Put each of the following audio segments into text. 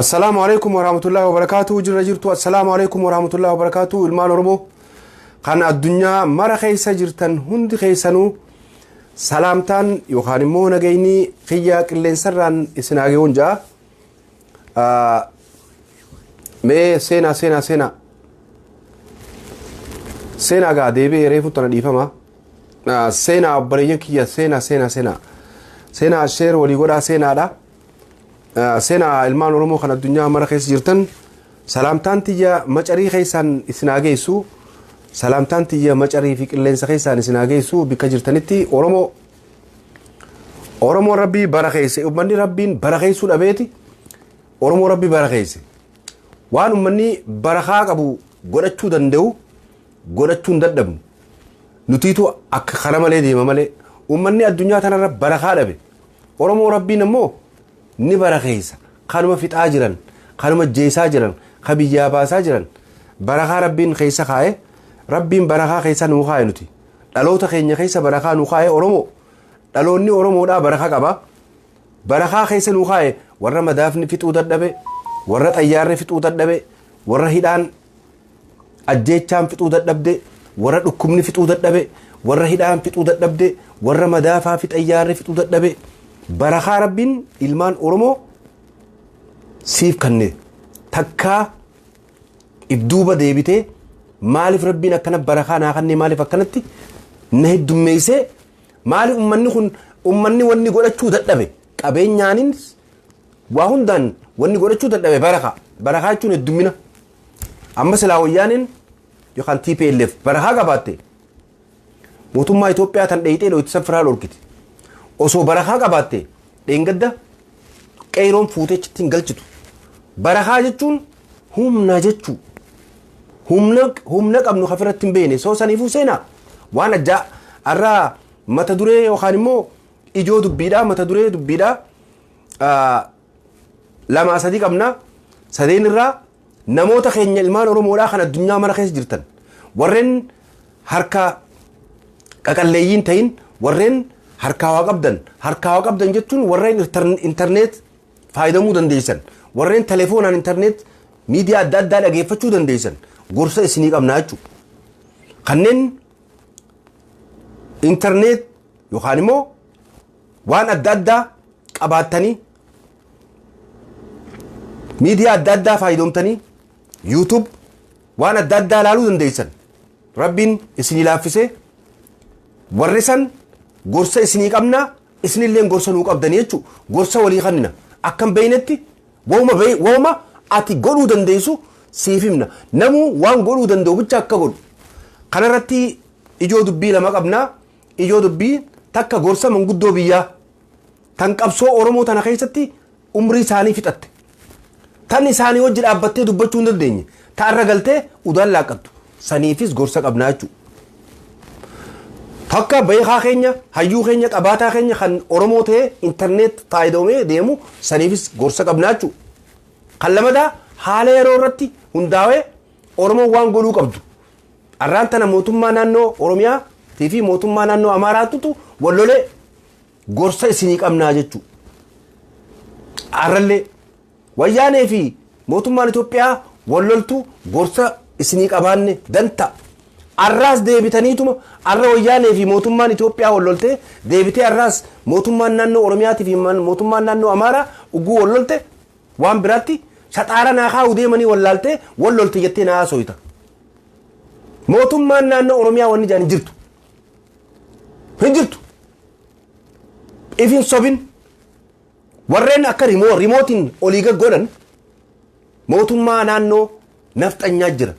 السلام عليكم ورحمة الله وبركاته. جرتو السلام عليكم ورحمة الله وبركاته. المال ربو خان الدنيا مرة خيسة جرتن هند خيسنو سلامتان يخانمو نجيني خياك اللي سران إسناجون جا مي سينا قاعد يبي يريفو تناديفه ما سينا بريك يا سينا الشير ولي قرا سينا دا سينا المال رمو خنا الدنيا مرة خيس جرتن سلامتان تيجا مجري خيسان إسناجيسو سلامتان تيجا مجري فيك اللي خيسان إسناجيسو بكجرتنتي أورمو ربي برخيس أمني ربين برخيسو الأبيتي أورمو ربي برخيس وان أمني برخاك أبو قرأتشو دندو قرأتشو دندم نتيتو أك خرم عليه دي مملي أمني الدنيا تنا رب برخا لبي أورمو ربي نمو نبرخيس خانم فيت آجرن خانم جيس آجرن خبيجا باس آجرن برخا ربين خيسا خاي ربين برخا خيسا نوخاي نتي لالو تخيني خيسا برخا نوخاي أورمو لالوني أورمو دا برخا كبا برخا خيسا نوخاي ورا مدافن فيت أودد دبي ورا طيار فيت أودد دبي ورا هيدان أجيتشام فيت أودد دبي ورا دكمني فيت أودد دبي ورا هيدان فيت أودد دبي ورا مدافع فيت أيار فيت أودد دبي برخا ربين إلمان أورمو سيف كنّي تكّا إبدوبة ديبته مالف ربين أكنا برخا ناخني مالف أكنتي نهد دميسة مال أمني وني قولة شو تدبي أبين يانين وهندان وني قولة شو تدبي برخا شو ندمينا أما سلاويانين يخان تي بي لف برخا قباتي موتوما إثيوبيا تنديته لو تسافر لوركتي osoo barakaa qabaatte dheengadda qeeroon fuutee cittiin galchitu barakaa jechuun humna jechuu humna qabnu kafirratti hin beene soo saniifuu seenaa waan ajjaa arraa mata duree yookaan immoo ijoo dubbiidhaa mata duree dubbiidhaa lama sadii qabna sadeen irraa namoota keenya ilmaan oromoodhaa kan addunyaa mara keessa jirtan warreen harka qaqalleeyyiin ta'in warreen harkaa qabdan jechuun warreen internet fayyadamuu dandeessan warreen telefoonaan internet miidiyaa adda addaa dhageeffachuu dandeessan gorsa isinii qabnaa jechuudha. Kanneen internet yookaan immoo waan adda addaa qabaatanii miidiyaa adda addaa fayyadamtanii YouTube waan adda addaa ilaaluu dandeessan rabbiin isinii laaffisee warri san gorsa isinii qabna isinilleen gorsa nuu qabdanii jechuudha. Gorsa walii kannina akkam beeynetti wooma ati godhuu dandeessu siif himna namuu waan godhuu danda'u bicha akka godhu kanarratti ijoo dubbii lama qabna. Ijoo dubbii takka gorsa manguddoo biyyaa tan qabsoo oromoo tana keessatti umrii isaanii fixatte tan isaanii wajji dhaabbattee dubbachuu hin dandeenye ta'arra galtee udaan laaqattu saniifis gorsa qabnaa jechuudha. Takka beekaa keenya hayyuu keenya qabaataa keenya kan oromoo ta'e internet fayyadamee deemu saniifis gorsa qabnaa jechuudha. Kan lamadaa haala yeroo irratti hundaa'ee oromoo waan godhuu qabdu arraan tana mootummaa naannoo oromiyaa fi mootummaa naannoo amaaraattu wallolee gorsa isinii qabnaa jechuudha. Arrallee wayyaanee fi mootummaan Itoophiyaa walloltu gorsa isinii qabaanne danta arraas deebitaniituma arra wayyaanee fi mootummaan Itoophiyaa wallolte deebitee arraas mootummaan naannoo Oromiyaatii fi mootummaan naannoo Amaaraa ugguu wallolte waan biraatti shaxaara naakaa udeemanii wallaalte wallolte jettee naa soyita. Mootummaan naannoo Oromiyaa wanni jaan hin jirtu ifin sobin warreen akka rimootiin olii godhan mootummaa naannoo nafxanyaa jira.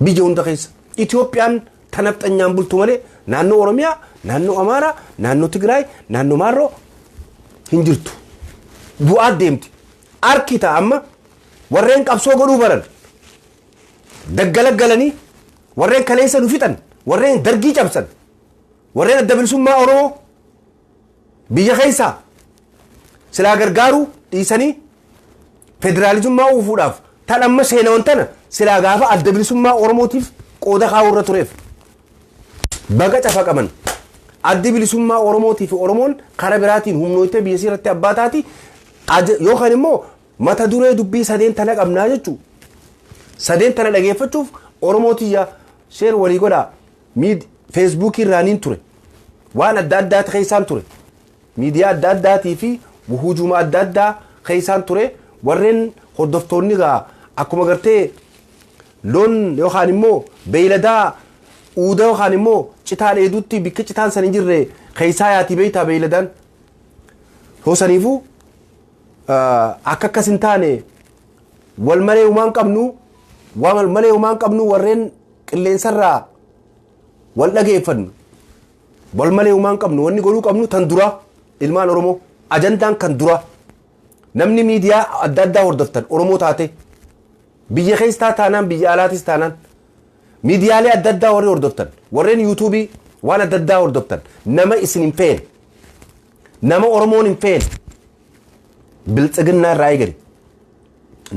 Biyya hunda keessa Itoophiyaan tanafxanyaan bultu malee naannoo Oromiyaa, naannoo Amaaraa, naannoo Tigraay, naannoo Maarroo hin jirtu. Du'aa deemti. Arkita amma warreen qabsoo godhuu baran daggalaggalanii warreen kaleessa nu fixan warreen dargii cabsan warreen adda bilisummaa Oromoo biyya keessaa silaa gargaaruu dhiisanii federaalizummaa uufuudhaaf tan amma seenawan tana silaa gaafa adda bilisummaa Oromootiif qooda kaa'urra tureef baga cafa qaban adda bilisummaa Oromootiif Oromoon karaa biraatiin humnootee biyya irratti abbaa taati yookaan immoo mata duree dubbii sadeen tana qabnaa jechuudha. Sadeen tana dhageeffachuuf Oromootiyaa sheer walii godhaa Facebook irraaniin ture. Waan adda addaati keessaan ture. Miidiyaa adda addaatii fi hujuma adda addaa keessaan ture. Warreen hordoftoonni gaa akkuma gartee loon yookaan immoo beeyladaa uudaa yookaan immoo citaan eeduutti bikka citaan san hin jirre keessaa yaati beeytaa beeyladaan. Hoosaniifuu akka akkas hin taane wal malee uumaan qabnu warreen qilleensarraa wal dhageeffannu wal malee uumaan qabnu wanni godhuu qabnu tan dura ilmaan Oromoo ajandaan kan dura namni miidiyaa adda addaa hordoftan Oromoo taate biyya keessaa taanaan biyya alaatis taanaan miidiyaalee adda addaa warri hordoftan warreen yuutuubii waan adda addaa hordoftan nama isin hin feene nama Oromoon hin feene biltsiginnaa irraa eegale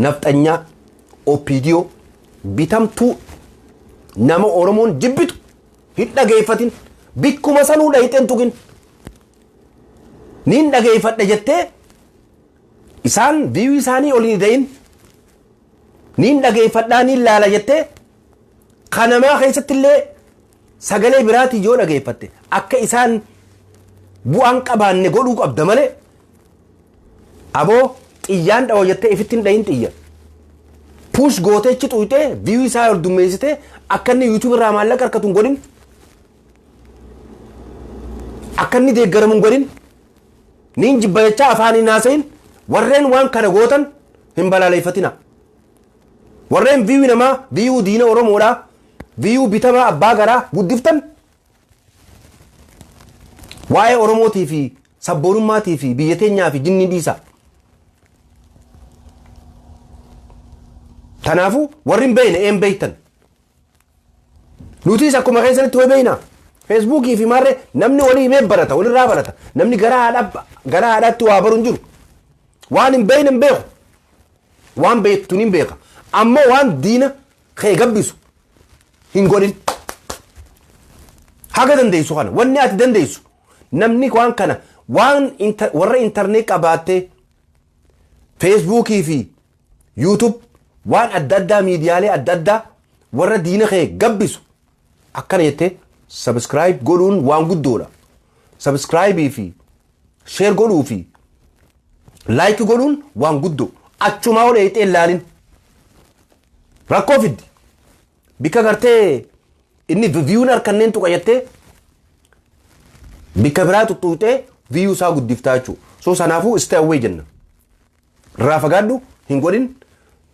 nafxanyaa OPDO bitamtuu nama Oromoon jibbitu hin dhageeffatin bikkuma sanuu dhayixeen tuqin niin dhageeffadha jettee isaan viiyuu isaanii oliin dayin niin dhageeffadhaa niin laala jettee kanamaa keessatti illee sagalee biraatii yoo dhageeffatte akka isaan bu'aan qabaanne godhuu qabda malee aboo xiyyaan dhawo jettee ifittiin dhayin xiyya puush gooteechi xuuxee viiyuu isaa hordummeessitee akka inni yuutuub irraa maallaqa harkatuun godhin akka inni deeggaramuun godhin niin jibba jechaa afaanii naasayin warreen waan kana gootan hin balaaleffatina warreen viiyuu namaa viiyuu diina Oromoodhaa viiyuu bitamaa abbaa garaa guddiftan waa'ee Oromootii fi sabboonummaatii fi biyya teenyaa fi jinni dhiisa. Tanaafu warri hin beeyne een beeytan nutis akkuma keessanitti way beeyna Facebookii fi maarree namni walii himee barata walirraa barata namni garaa haadhaatti waa baruun jiru waan hin beeyne hin beeku waan beektuun hin beeka ammoo waan diina kee gabbisu hin godhin haga dandeessu kana wanni ati dandeessu namni waan kana waan warra internet qabaattee Facebookii fi YouTube waan adda addaa miidiyaalee adda addaa warra diina kee gabbisu akkana jettee subscribe godhuun waan guddoodha. Subscribe fi share godhuu fi like godhuun waan guddoo achumaa ol eexee ilaalin rakkoo fiddi bika gartee inni viiyuun harkanneen tuqa jettee bika biraa tuttuutee viiyuu isaa guddiftaa jechuudha. So sanaafuu stay away jenna irraa fagaadhu hin godhin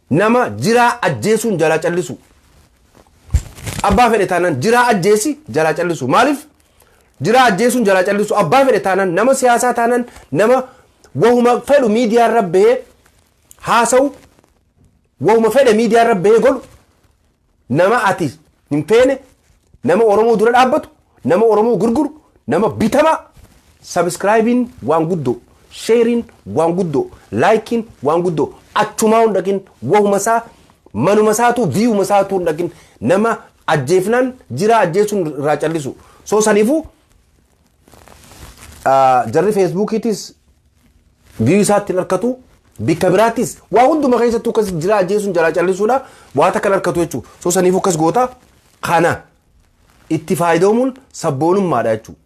nama jiraa ajjeesuun jalaa callisu abbaa fedhe taanaan jiraa ajjeesi jalaa callisu maaliif jiraa ajjeesuun jalaa callisu abbaa fedhe taanaan nama siyaasaa taanaan nama wahuma fedhu miidiyaa irra bahee haasa'u wahuma fedhe miidiyaa irra bahee godhu nama ati hin feene nama Oromoo dura dhaabbatu nama Oromoo gurguru nama bitama subscribein waan guddoo sharein waan guddoo likein waan guddoo achumaa hin dhaqin wahuma isaa manuma isaatu viiyuma isaatu hin dhaqin nama ajjeefnaan jiraa ajjeesuun irraa callisu. So saniifuu jarri Facebookiitis viiyuu isaatti hin harkatu bikka biraattis waa hunduma keessattuu akkas jiraa ajjeesuun jalaa callisuudha waa takka hin harkatu jechuudha. So saniifuu akkas goota kana itti fayyadamuun sabboonummaadha jechuudha.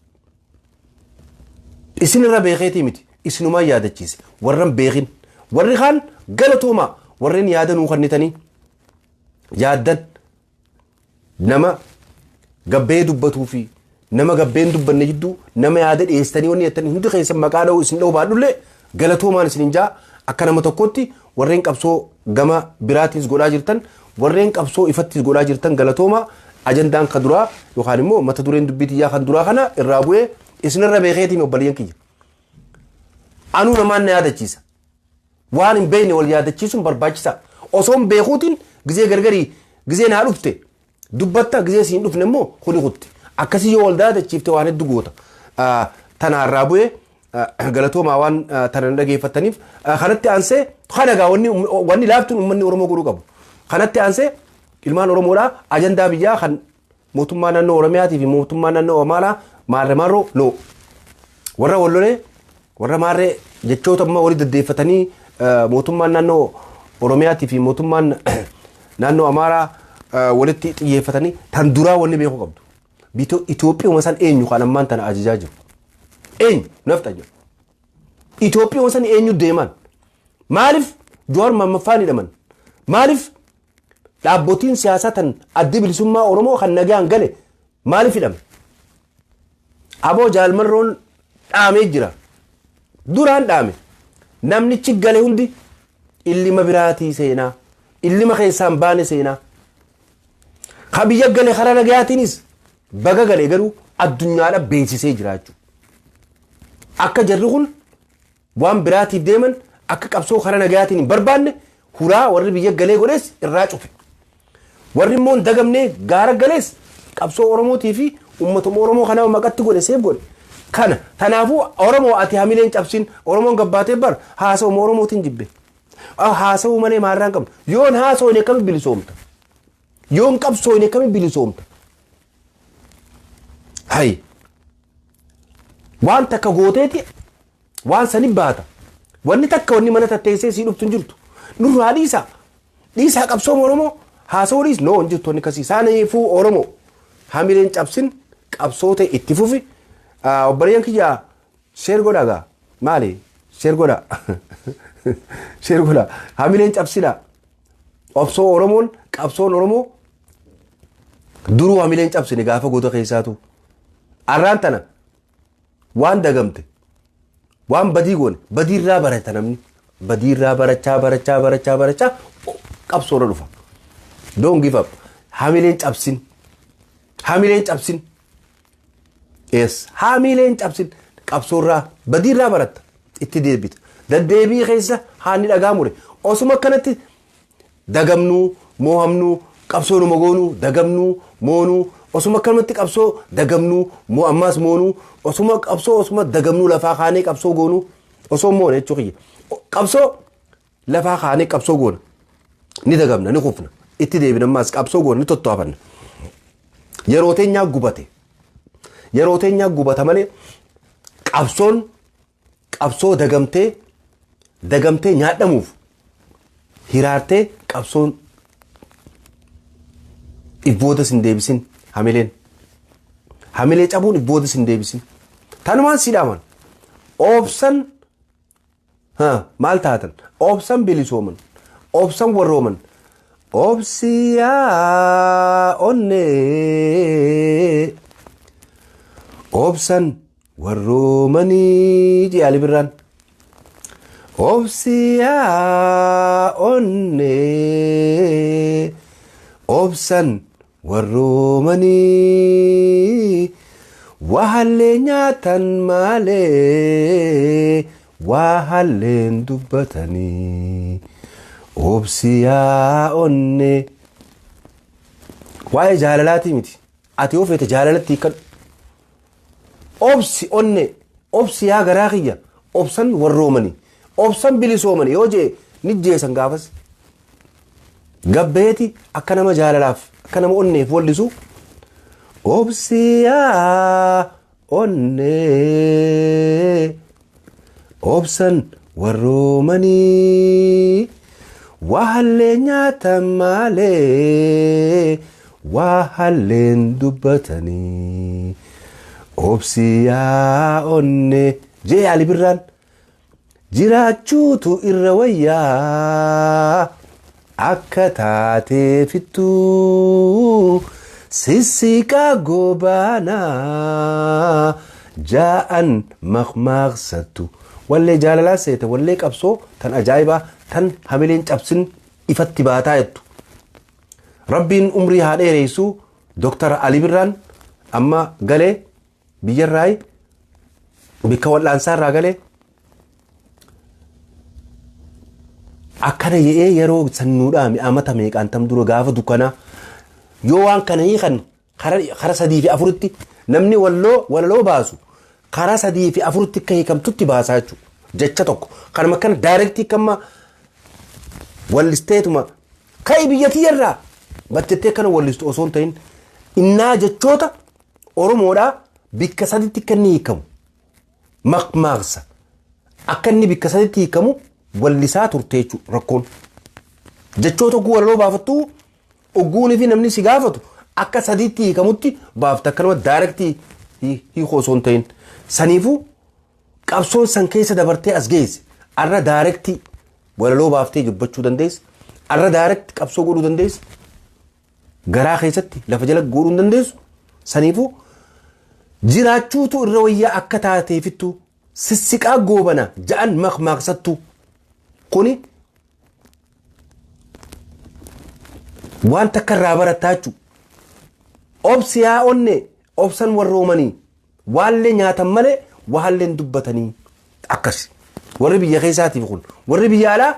Isin irra beekeetii miti isinumaa yaadachiise warran beekin warri kaan galatooma warreen yaadanuu kannitanii yaaddan nama gabbee dubbatuu fi nama gabbeen dubbanne jidduu nama yaada dhiyeessanii wanni jettanii hundi keessan maqaa dha'u isin dha'u baadhullee galatoomaan isin hin jaa akka nama tokkotti warreen qabsoo gama biraatiis godhaa jirtan warreen qabsoo ifattiis godhaa jirtan galatooma ajandaan kan duraa yookaan immoo mata dureen dubbiitiyyaa kan duraa kana irraa bu'ee isinirra beekeetii obboleeyyan kiyya. Anuu namaan na yaadachiisa waan hin beekne wal yaadachiisuun barbaachisaa osoo hin beekuutiin gizee gargarii gizee naa dhufte dubbatta gizee siin dhufne immoo kuni kutti akkasii yoo wal yaadachiifte waan hedduu goota. Tana irraa bu'ee galatoomaa waan tana dhageeffataniif kanatti aansee kanagaa wanni laaftuun uummanni Oromoo godhuu qabu kanatti aansee ilmaan Oromoodhaa ajandaa biyyaa kan mootummaa naannoo Oromiyaatii fi mootummaa naannoo Amaaraa maarree maarroo no warra wallolee warra maarree jechoota amma walii deddeeffatanii mootummaan naannoo Oromiyaatii fi mootummaan naannoo Amaaraa walitti xiyyeeffatanii tan duraa wanni beekuu qabdu. Itoophiyaa san eenyu kan ammaan tana ajajaa jiru? Eenyu nafta jiru? Itoophiyaa san eenyu deeman? Maaliif Jawaar Mohammad hidhaman? Maaliif dhaabbotiin siyaasaa tan adda bilisummaa Oromoo kan nagaan gale maaliif hidhame? Aboo Jaalmarroon dhaamee jira. Duraan dhaame. Namnichi gale hundi illima biraatii seenaa. Illima keessaan baane seenaa. Kabiyya gale karaa nagaatiinis baga gale garuu addunyaadha beeksisee jiraachuu. Akka jarri kun waan biraatiif deeman akka qabsoo karaa nagaatiin hin barbaanne huraa warri biyya galee godhees irraa cufe. Warri immoo dagamnee gaara galees qabsoo Oromootii fi ummatuma Oromoo kanaaf maqatti godhe seef godhe. Kana tanaafuu Oromoo ati hamileen cabsin Oromoon gabbaatee bar haasa'uma Oromootiin jibbe. Haasa'uu malee maarraan qabna. Yoon haasa'uun akkami bilisoomta. Yoon qabsoo'n akkami bilisoomta. Hay. Waan takka gooteeti waan sani baata. Wanni takka wanni mana tatteessee sii dhuftu hin jirtu. Nurraa dhiisaa. Dhiisaa qabsooma Oromoo haasa'uu dhiis noo hin jirtu wanni kasii. Saaniifuu Oromoo hamileen cabsin qabsoota itti fufi. Obboleeyyan kiyyaa sheer godhagaa maali sheer godha sheer godha hamileen cabsina obsoo Oromoon qabsoon Oromoo duruu hamileen cabsine gaafa goota keessaatu arraan tana waan dagamte waan badii goone badiirraa barata namni badiirraa barachaa qabsoora dhufa don't give up hamileen cabsin Yes, hamileen cabsin qabsoorraa badiirraa baratta itti deebita. Daddeebii keessa haanni dhagaa mure. Osuma kanatti dagamnuu, moohamnuu, qabsoo numa goonuu, dagamnuu, moonuu, osuma kanatti qabsoo dagamnuu, ammaas moonuu, osuma qabsoo osuma dagamnuu lafaa kaanee qabsoo goonuu, osoo moone jechuu kiyya. Qabsoo lafaa kaanee qabsoo goona. Ni dagamna, ni kufna. Itti deebina ammaas qabsoo goona, ni tottaafanna. Yeroo teenyaa gubate. Yeroo teenyaa gubata malee qabsoo dagamtee nyaadhamuuf hiraartee qabsoon ibboodas hin deebisin hamilee cabuun ibboodas hin deebisin tanumaan siidhaaman obsan maal taatan obsan bilisooman obsan warrooman obsiyaa onnee obsan warroomanii Ali Birraan obsiyaa onnee obsan warroomanii wahallee nyaatan malee wahalleen dubbatanii obsiyaa onnee waa'ee jaalalaatii miti ati ofeete jaalalatti hiikan obsi onne obsi yaa garaa kiyya obsan warroomanii obsan bilisoomanii yoo jee nijjeesan gaafas gabbeeti akka nama jaalalaaf akka nama onneef wallisu obsi yaa onnee obsan warroomanii wahallee nyaatan malee wahalleen dubbatanii obsiyaa onnee jee Ali Birraan jiraachuutu irra wayyaa akka taatee fittuu sissiqaa gobaanaa jaa'an maqmaaqsattu wallee jaalalaa seete wallee qabsoo tan ajaa'ibaa tan hamileen cabsin ifatti baataa jettu rabbiin umrii haa dheereessu Dr. Ali Birraan amma galee biyyarraay bikka wal'aansaarraa galee akkana ye'ee yeroo sannuudhaa mi'aamata meeqaan tam dura gaafa dukkanaa yoo waan kana hiikan kara 3 fi 4tti namni walaloo baasu kara 3 fi 4tti akka hiikamtutti baasaa jechuudha jecha tokko kanuma kana daayirektii kamma wallisteetuma ka'i biyyatiyarraa battettee kana wallistu osoo hin ta'in innaa jechoota Oromoodhaa bikka 3tti akka inni hiikamu maqmaaqsa akka inni bikka 3tti hiikamu wallisaa turte jechuudha rakkoon. Jechoota oguu walaloo baafattu ogguunii fi namni si gaafatu akka sadiitti hiikamutti baafta akkanuma daarektii hiikoo osoo hin ta'in. Saniifuu qabsoon san keessa dabartee as geesse arra daarektii walaloo baaftee dubbachuu dandeessa. Arra daarektii qabsoo godhuu dandeessa. Garaa keessatti lafa jala godhuu hin dandeessu. Saniifuu jiraachuutu irra wayyaa akka taateefittu sissiqaa goobana ja'an maqmaaqsattu kuni waan takka irraa barataa jechuudha. Obsi yaa onne obsan warroomanii waallee nyaatan malee waallee dubbatanii akkas. Warri biyya keessaatiif kun warri biyya alaa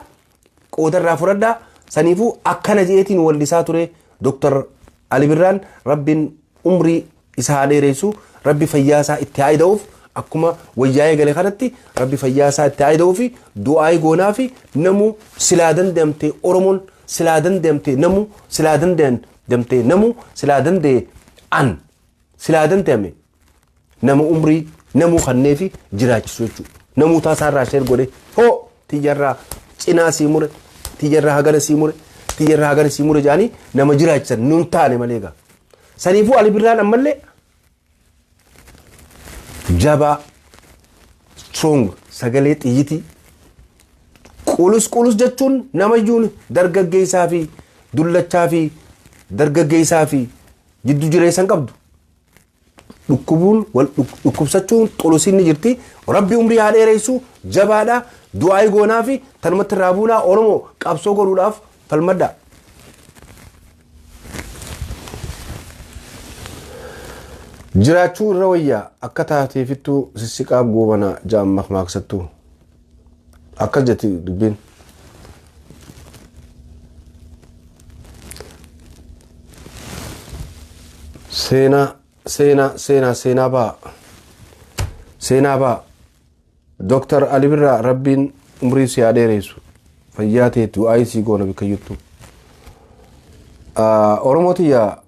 qoodarraa fudhadhaa. Saniifuu akkana jeetiin wallisaa ture Dr. Ali Birraan rabbiin umrii isaa dheeressu rabbi fayyaasaa itti haida'uuf akkuma wayyaa'ee galee kanatti rabbi fayyaasaa itti haida'uu fi du'aa goonaa fi namu silaa danda'amte Oromoon silaa danda'amte namu silaa danda'amte namu silaa danda'e an silaa danda'ame nama umrii namu kannee fi jiraachisu jechuudha. Namuu taasaarraa sheer godhe hoo tiyyarraa cinaa sii mure tiyyarraa hagana sii mure tiyyarraa hagana sii mure jedhanii nama jiraachisan nun taane malee gaa. Saniifuu Ali Birraan ammallee jabaa strong sagalee xiyyitii qulus jechuun namayyuun dargaggeessaa fi dullachaa fi dargaggeessaa fi jiddu jireessan qabdu. Dhukkubuun wal dhukkubsachuun xulusiin ni jirti. Rabbi umrii haa dheeressu jabaadha du'aa goonaa fi tanumatti raabuunaa Oromoo qabsoo godhuudhaaf falmadda. Jiraachuu irra wayyaa akka taateefittuu sissiqaa goobana ja'an maqmaaqsattu akkas jetti dubbiin. Seenaa baa Dr. Ali Birraa rabbiin umrii si haa dheeressu fayyaa teetu du'aa goona bika jirtu. Oromootiyaa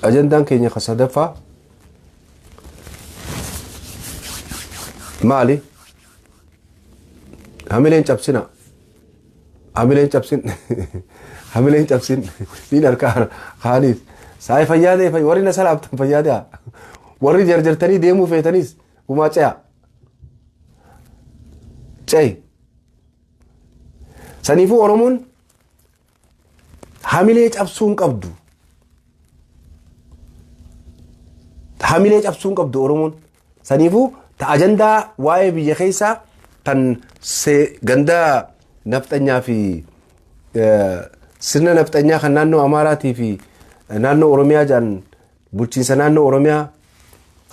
ajandaan keenya kasadaffaa maali? Hamileen cabsina. Hamileen cabsin niin harkaa haaniif saay fayyaadee warri na salaabtan fayyaadee warri jarjartanii deemuu feetaniis gumaa ce'i. Saniifuu Oromoon hamilee cabsuun qabdu. Hamilee cabsuun qabdu Oromoon. Saniifuu ta ajandaa waa'ee biyya keessaa tan gandaa nafxanyaa fi sirna nafxanyaa kan naannoo Amaaraatii fi naannoo Oromiyaa jedhan bulchiinsa naannoo Oromiyaa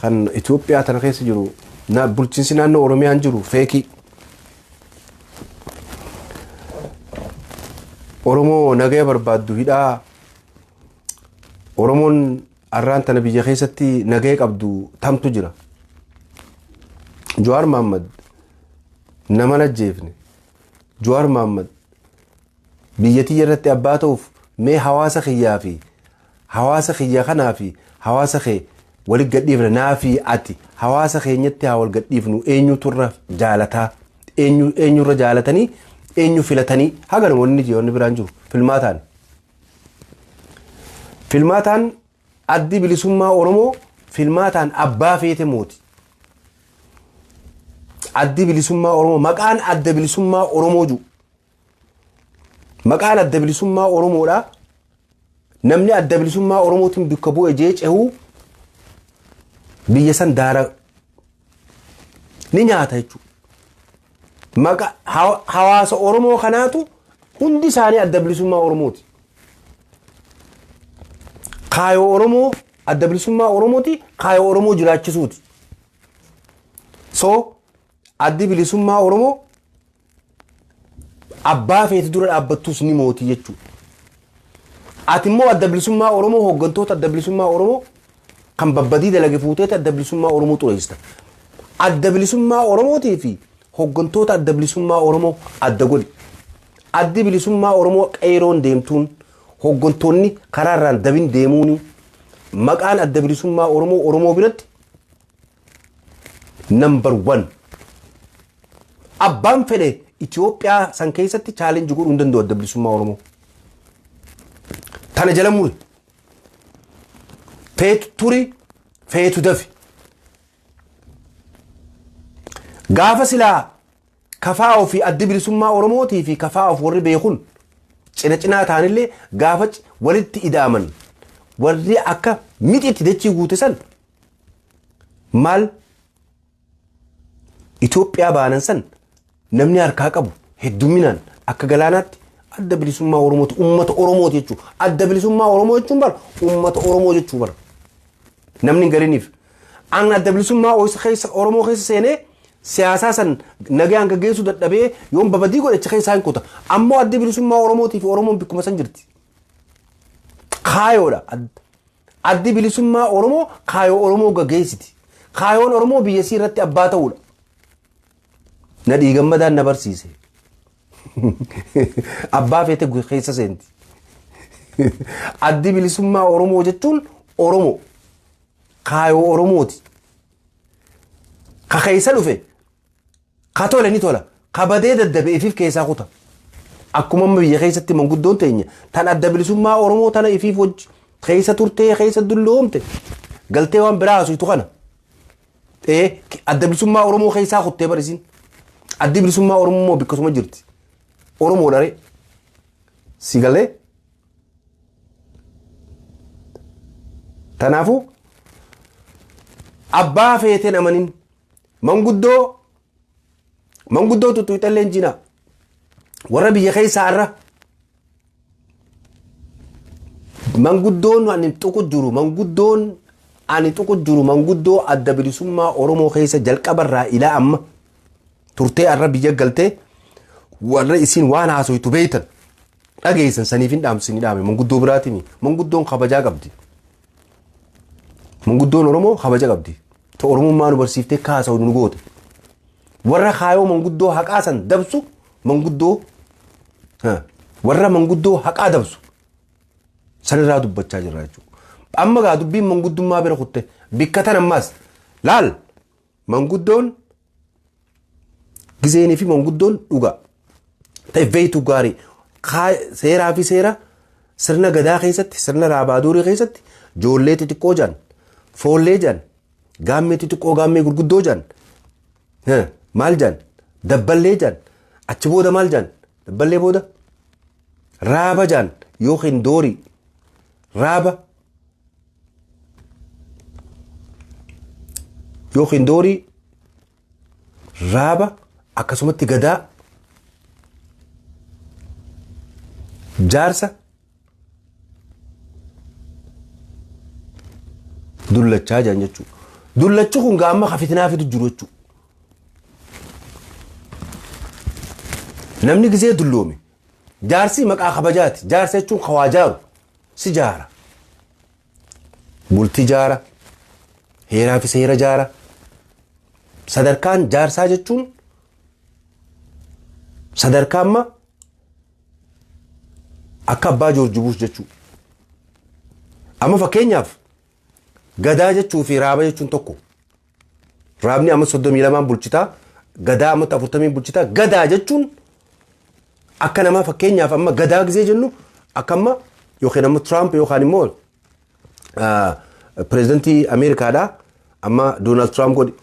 kan Itoophiyaa tana keessa jiru bulchiinsi naannoo Oromiyaan jiru feekii. Oromoo nagaya barbaaddu hidhaa. Oromoon arraan tana biyya keessatti nagaya qabdu tamtu jira. Jawaar Mohaammed nama najjeefne. Jawaar Mohaammed biyyattii irratti abbaa ta'uuf mee hawaasa kiyyaa fi hawaasa kiyya kanaa fi hawaasa kee walitti gadhiifna naa fi ati hawaasa keenyatti haa wal gadhiifnu eenyuturra jaalataa eenyurra jaalatanii eenyu filatanii haga namoonni jiyoonni biraan jiru filmaataan addi bilisummaa Oromoo filmaataan abbaa feete mooti. Addi bilisummaa Oromoo maqaan adda bilisummaa Oromoo jiru. Maqaan adda bilisummaa Oromoodha. Namni adda bilisummaa Oromootiin bakka bu'e jeechehuu biyya san daara ni nyaata jechuudha. Maqa hawaasa Oromoo kanaatu hundi isaanii adda bilisummaa Oromooti. Kaayoo Oromoo adda bilisummaa Oromooti kaayoo Oromoo jiraachisuuti. So addi bilisummaa Oromoo abbaa feete dura dhaabbattus ni mooti jechuudha. Ati immoo adda bilisummaa Oromoo hooggantoota adda bilisummaa Oromoo kan babbadii dalage fuuteeti adda bilisummaa Oromoo xureessita. Adda bilisummaa Oromootii fi hooggantoota adda bilisummaa Oromoo adda godhi. Addi bilisummaa Oromoo qeeroon deemtuun hooggantoonni karaarraan dabin deemuuni maqaan adda bilisummaa Oromoo biratti number 1 abbaan fedhe Itoophiyaa san keessatti challenge godhuu hin danda'u adda bilisummaa Oromoo. Tana jala muri. Feetu turi, feetu dafi. Gaafa silaa kafaa ofii adda bilisummaa Oromootii fi kafaa of warri beekun cina cinaa ta'anillee gaafa walitti ida'aman warri akka mixiitti dachii guute san maal Itoophiyaa baanan san namni harkaa qabu hedduminaan akka galaanaatti adda bilisummaa Oromooti uummata Oromooti jechuudha. Adda bilisummaa Oromoo jechuun bara uummata Oromoo jechuu bara. Namni gariniif an adda bilisummaa Oromoo keessa seenee siyaasaa san nagaan gaggeessuu dadhabee yoon babadii godhacha keessa isaan kuta. Ammoo adda bilisummaa Oromootii fi Oromoon bikkuma san jirti. Kaayoodha. Addi bilisummaa Oromoo kaayoo Oromoo gaggeessiti. Kaayoon Oromoo biyyasii irratti abbaa ta'uudha. Na dhiigammadaan na barsiise. Abbaa feete keessa seenti. Addi bilisummaa Oromoo jechuun Oromoo. Kaayoo Oromooti. Ka keessa dhufe. Ka tole ni tola. Ka badee daddabe ifiif keessaa kuta. Akkuma amma biyya keessatti manguddoon teenya tan adda bilisummaa Oromoo tana ifiif wajji keessa turtee keessa dulloomte galtee waan biraa haasuytu kana. Adda bilisummaa Oromoo keessaa kuttee barisiin. Addi bilisummaa Oromoo bikkasuma jirti. Oromoo dharee. Si galee. Tanaafuu abbaa feeteen amanin manguddoo tuttuuxallee injinaa warra biyya keessaa irra manguddoon ani tuqu jiru manguddoo adda bilisummaa Oromoo keessa jalqabarraa ilaa amma turtee arra biyya galtee warra isin waan haasoytu beeytan dhageessan saniif hin dhaamsini dhaame manguddoo biraatimi manguddoon kabajaa qabdi. Manguddoon Oromoo kabaja qabdi. To Oromummaa nu barsiiftee kaasa'u nu goote. Warra kaayoo manguddoo haqaa san dabsu manguddoo warra manguddoo haqaa dabsu sanirraa dubbachaa jirra jechuudha. Amma gaa dubbiin manguddummaa bira kutte bikkatan ammaas laal manguddoon gizeenii fi manguddoon dhuga. Ta'e veetu gaarii seeraa fi seera sirna gadaa keessatti sirna raabaadurii keessatti joollee xixiqqoo jaan foollee jaan gaammee xixiqqoo gaammee gurguddoo jaan maal jaan dabballee jaan achi booda maal jaan dabballee booda raaba jaan yookiin doorii raaba yookiin doorii raaba akkasumatti gadaa jaarsa dullachaa jaan jechuudha. Dullachuu kun gaamma kafitinaa fidu jiru jechuudha. Namni gizee dulloome jaarsi maqaa kabajaati. Jaarsa jechuun kawaa jaaru si jaara. Bultii jaara. Heeraa fi seera jaara. Sadarkaan jaarsaa jechuun sadarkaa amma akka abbaa Joorji Buush jechuudha. Amma fakkeenyaaf gadaa jechuu fi raaba jechuun tokko. Raabni amma 32 bulchitaa, gadaa amma 40 bulchitaa. Gadaa jechuun akka nama fakkeenyaaf amma gadaa gizee jennu akka amma yookiin amma Trump yookaan immoo pirezidantii Ameerikaadhaa amma Donald Trump godhi.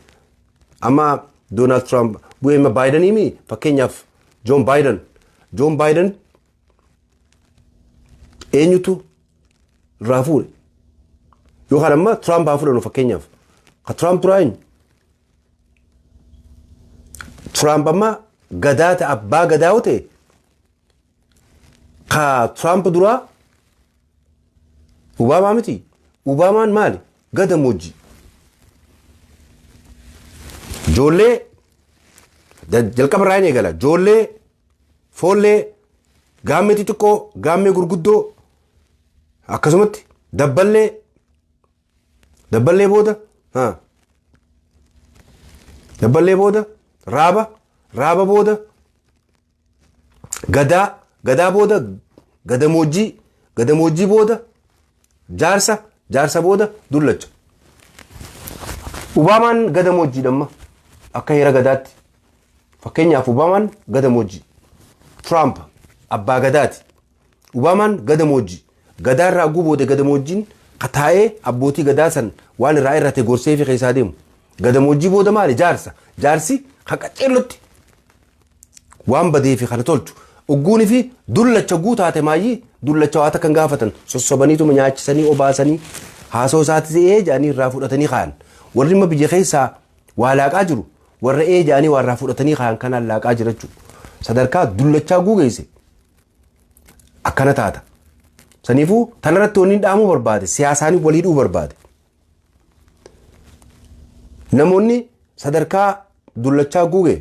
Amma Donald Trump bu'ee amma Biden himi fakkeenyaaf John Biden eenyutu irraa fuudhe. Yookaan amma Trump haa fudhannu fakkeenyaaf. Ka Trump duraa eenyu? Trump amma gadaa ta'e abbaa gadaa yoo ta'e ka Trump duraa Obaamaa miti. Obaamaan maali? Gadamoojji. Ijoollee jalqaba irraa hin eegala. Ijoollee foollee gaammee xixiqqoo gaammee gurguddoo akkasumatti dabballee booda raaba booda gadaa booda gadamoojjii booda jaarsa booda dullacha. Obaamaan gadamoojjiidhamma akka heera gadaatti fakkeenyaaf Obaamaan gadamooji Trump abbaa gadaati Obaamaan gadamooji gadaarraa guboode gadamoojiin qataa'ee abbootii gadaa san waan irraa irrate gorsee fi keessaa deemu gadamoojii booda maali jaarsi haqaceellotti waan badee fi kana tolchu ogguuni fi dullacha guutaate maayii dullacha waata kan gaafatan sossobaniituma nyaachisanii obaasanii haasoo isaati jedhanii irraa fudhatanii kaan warri ma biyya keessaa waa laaqaa jiru warra jedhanii waa irraa fudhatanii kaan kanaan laaqaa jirachuu sadarkaa dullachaa guugeesse akkana taata saniifuu tanarratti wanni dhaamuu barbaade siyaasaanii walii dhuu barbaade namoonni sadarkaa dullachaa guuge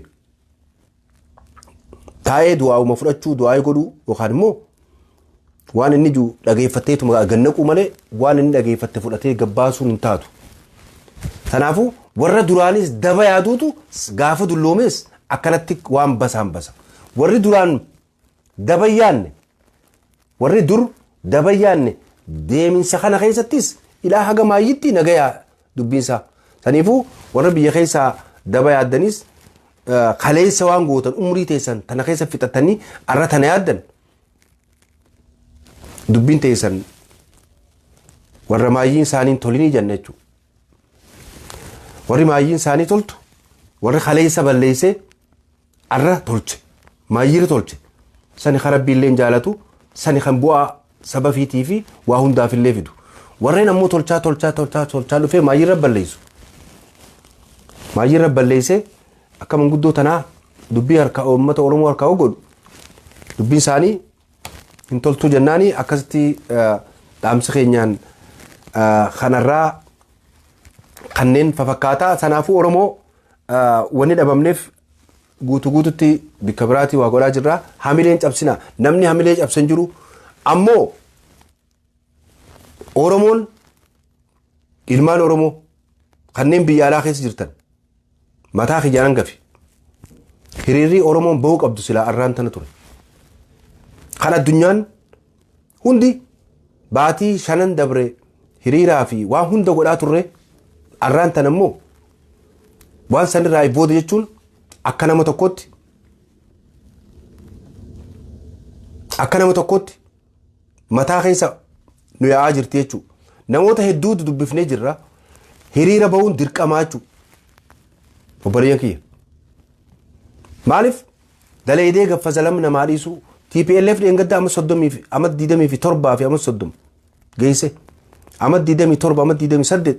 taa'ee du'aa'uma fudhachuu du'aa'ee godhuu yookaan immoo waan inni jiru dhageeffatteetuma gannaquu malee waan inni dhageeffatte fudhatee gabbaasuun hin taatu. Kanaafuu warra duraanis daba yaaduutu gaafa dulloomees akkanatti waan basaan basa. Warri duraan daba yaanne warri dur daba yaanne deeminsa kana keessattis ilaa haga maayyitti nagayaa dubbiinsaa. Kanaafuu warra biyya keessaa daba yaaddanis kaleessa waan gootan umrii teessan tana keessa fixatanii arra tana yaaddan dubbiin teessan warra maayyiin isaanii tolinii janna jechuudha. Warri maayyiin isaanii toltu warri kaleessa balleessee arra tolche maayyira tolche sani karabbiilleen jaalatu sani kan bu'aa sabafiitii fi waa hundaaf illee fidu warreen ammoo tolchaa dhufee maayyira balleessu maayyira balleessee akka manguddoo tanaa dubbii harka uummata Oromoo harka godhu dubbiin isaanii hin toltu jennaani akkasitti dhaamsa keenyaan kanarraa kanneen fafakkaataa sanaafuu Oromoo wanni dhabamneef guututti bikka biraatii waa godhaa jirra hamileen cabsina namni hamilee cabsan jiru ammoo Oromoon ilmaan Oromoo kanneen biyya alaa keessa jirtan mataa xiyyaanaan gafi hiriirri Oromoon bahuu qabdu silaa arraan tana ture kan addunyaan hundi baatii 5 dabre hiriiraa fi waan hunda godhaa turre arraan tana immoo waan sanirraa booda jechuun akka nama tokkotti mataa keessa nu yaa'aa jirti jechuudha. Namoota hedduu dubbifnee jirra hiriira bahuun dirqamaa jechuudha. Obboleeyyan kiyya. Maaliif daleedee gaffa zalam namaa dhiisu TPLF dheengadda amma 30 fi amma 27 fi amma 30 geesse amma 27 amma 28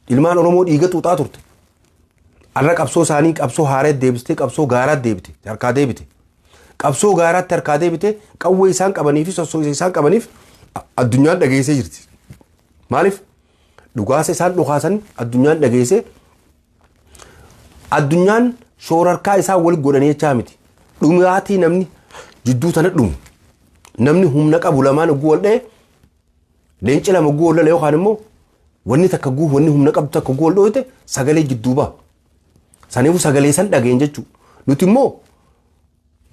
ilmaan Oromoo dhiiga xuuxaa turte. Arra qabsoo isaanii qabsoo haareet deebiste qabsoo gaaraat deebite harkaa deebite qabsoo gaaraatti harkaa deebite qawwee isaan qabanii fi sossoo isaan qabaniif addunyaan dhageessee jirti. Maaliif dhugaasa isaan dhukaasan addunyaan dhageessee addunyaan shoorarkaa isaa wal godhanii jechaa miti dhumaatii namni jidduu tana dhumu namni humna qabu lamaan oguu wal dha'e leenci lama oguu wal lala yookaan immoo wanni takka guu wanni humna qabdu takka oguu wal dhoote sagalee jidduu ba'a. Saniifuu sagalee san dhageen jechuudha. Nuti immoo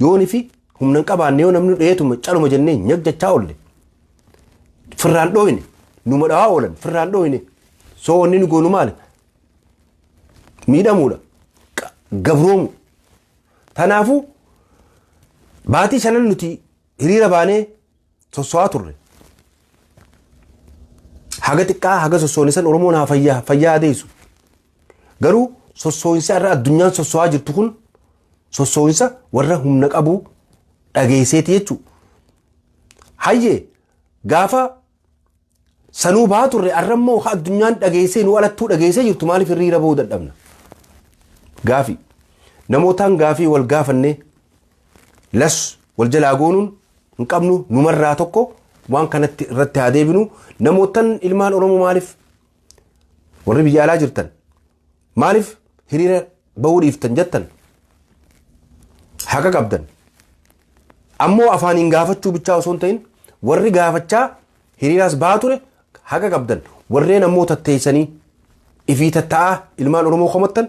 yoonii fi humna hin qabaanne yoo namni dheetuma caluma jennee nyagdachaa oolle firraan dhooyne numa dhawaa oolan firraan dhooyne soo wanni nu goonu maali miidhamuudha gabroomu. Kanaafuu baatii 5 nuti hiriira baanee sosso'aa turre haga xiqqaa haga sossoonisan Oromoon haa fayyaa adeessu garuu sossoonsa irra addunyaan sosso'aa jirtu kun sossoonsa warra humna qabu dhageesseeti jechuudha. Hayyee gaafa sanuu baa turre arrammoo addunyaan dhageessee nu alattuu dhageessee jirtu maaliif hiriira bahuu dadhabna? Gaafi namootaan gaafii wal gaafannee las wal jalaa goonuun hin qabnu numarraa tokko waan kanatti irratti haa deebinu. Namootaan ilmaan Oromoo maaliif warri biyya alaa jirtan maaliif hiriira bahuu dhiiftan jettan haqa qabdan ammoo afaaniin gaafachuu bichaa osoo hin ta'in warri gaafachaa hiriiraas bahaa ture haqa qabdan warreen ammoo tatteessanii ifii tatta'aa ilmaan Oromoo qomattan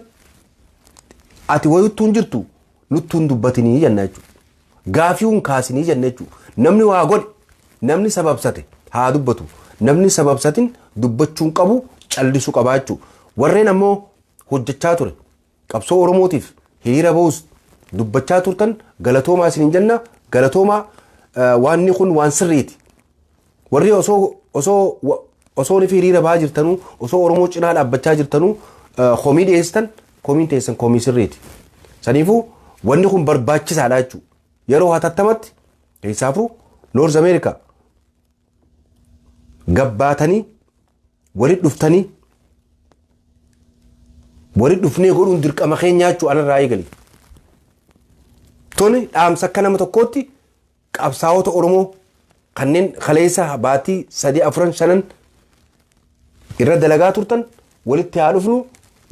ati wayuttuun jirtu nuttuun dubbatinii jenna jechuudha. Gaafiiwwan kaasinii jenna jechuudha. Namni waa godhe namni sababsate haa dubbatu namni sababsatin dubbachuun qabu callisuu qabaa jechuudha. Warreen ammoo hojjechaa ture qabsoo Oromootiif hiriira bahus dubbachaa turtan galatoomaa isin jenna galatoomaa waan kun waan sirriiti warri osoo ni hiriira baa jirtanuu osoo Oromoo cinaa dhaabbachaa jirtanuu komii dhiyeessan komiin teessan komii sirriiti saniifuu wanni kun barbaachisaadha jechuudha yeroo hatattamatti keessaafuu North America gabbaatanii walitti dhufnee godhuun dirqama keenya jechuudha anarraa eegali toni dhaamsa akka nama tokkootti qabsaa'ota Oromoo kanneen kaleessa baatii 3-4-5 irra dalagaa turtan walitti haa dhufnu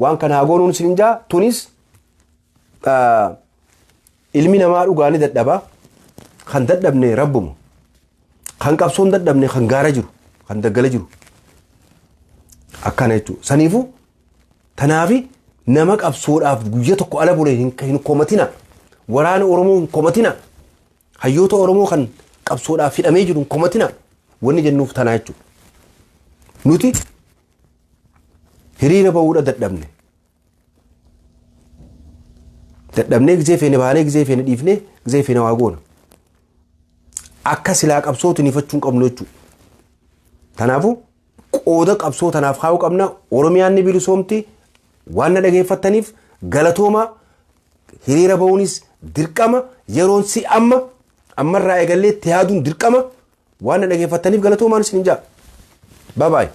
waan kana haa goonuun isin jaa tunis ilmi namaa dhugaanii dadhabaa kan dadhabne rabbuma kan qabsoon dadhabne kan gaara jiru kan daggala jiru akkana jechuudha saniifuu tanaafi nama qabsoodhaaf guyya tokko ala bulee hin komatina waraana Oromoo hin komatina hayyoota Oromoo kan qabsoodhaaf hidhamee jiru hin komatina wanni jennuuf tanaa jechuudha nuti hiriira ba'uudha dadhabnee gizee feene baanee gizee feene dhiifnee gizee feene waa goona akka silaa qabsootu nifachuun qabnu jechuudha tanaafu qooda qabsoo tanaaf haa'u qabna Oromiyaan ni bilisoomti waan na dhageeffattaniif galatooma hiriira ba'uunis dirqama yeroon si ammarraa eegallee itti yaaduun dirqama waan na dhageeffattaniif galatoomaan isin jaa bye bye